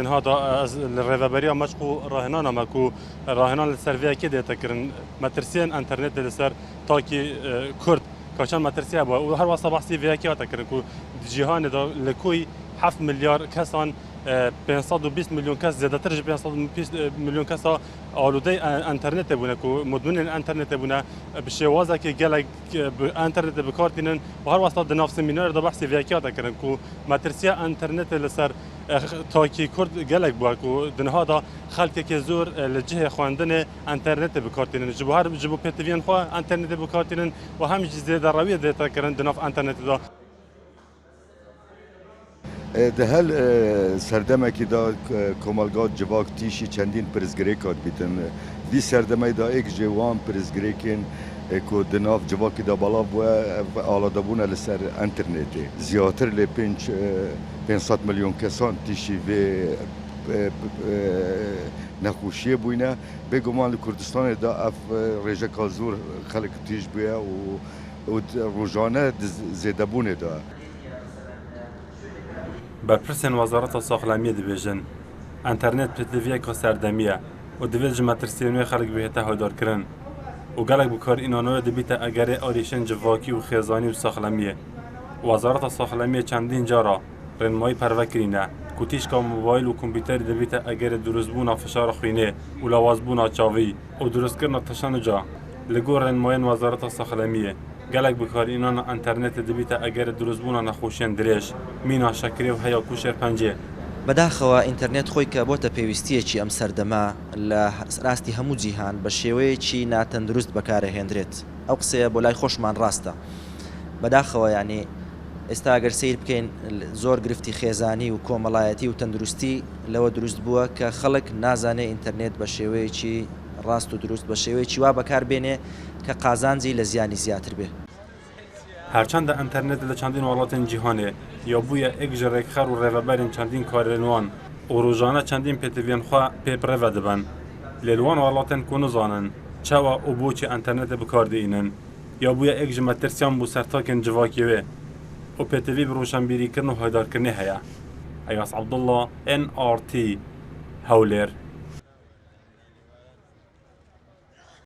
هذا الريفابريا مشقو راهنانا ماكو راهنان السيرفيا كده تكرن مترسين انترنت لسر تاكي كرد كاشان مترسيا بوا وهر واسطه بحثي فيها كي تكرن كو جيهان دا لكوي 7 مليار كسان 520 مليون كاس زيادة ترجع 520 مليون كاس آلوده انترنت بونه كو مدمن الانترنت بونه بشوازه كي جالك انترنت بكارتينن وهر واسطه دناف سيمينار دا بحثي فيها كي تكرن كو مترسيا انترنت لسر تاكي كرد جالك بواكو دن هذا خلق كي زور الجهه خواندن انترنت بكارتينن جبوهر جبو بيتفين خوا انترنت بكارتينن وهم زيادة رويه ده تكرن دناف انترنت دا ده هل سردمه کی دا کمالگات جواک تیشی چندین پرزگریکات بیتن دی سردمه دا ایک جوان پرزگریکین کو دناف جواکی دا بالا و آلاده بونه لسر انترنتی زیادتر لی 500 میلیون کسان تیشی و نخوشیه بوینه بگمان کردستان دا اف رژه کازور خلق تیش بویه و روزانه زیده بونه دا برپرسن وزارت ساخلامیه دبیجن انترنت پتیویه که سردمیه و دویل جمترسیونی خلق بهته هایدار کرن و گلک بکار اینانوی دبیته اگر آریشن جواکی و خیزانی و ساخلامیه وزارت ساخلامیه چندین جارا رنمایی پروه کرینه کتیش که موبایل و کمپیوتر دبیته اگر درست بونا فشار خوینه و لواز بونا چاوی و درست کرنا تشانو جا لگو رنماین وزارت ساخلامیه گلک بکار اینان انترنت دبیته اگر دروست بونا نخوشیان دریش مینا شکری و هیا کوشر پنجه بەداخەوە ئینتەرنێت خۆی کە بۆتە پێویستیەکی ئەم سەردەما لە ڕاستی هەموو جیهان بە شێوەیەکی ناتەندروست بەکارەهێنرێت ئەو قسەیە بۆ لای خۆشمان ڕاستە بەداخەوە یعنی ئێستا ئەگەر سیر بکەین زۆر گرفتی خێزانی و کۆمەڵایەتی و تەندروستی لەوە دروست بووە کە خەڵک نازانێ ئینتەرنێت بە شێوەیەکی ڕاست و دروست بە شێوەیەکی وا بەکاربێنێ کە قازانجی لە زیانی زیاتر بێ هرچند انترنت ل چندین ولاتن جهانه یا بویا یک جرک خر و ریوبرین چندین کارنوان و روزانه چندین پتیوین خوا پیپر و دبن للوان ولاتن کنو زانن چوا او بوچ انترنت بکارده اینن یا بویا یک جمترسیان بو سرتاکن جواکیوه و پتیوی بروشن بیری کرن و هایدار کرنه هیا ایاس عبدالله NRT هولر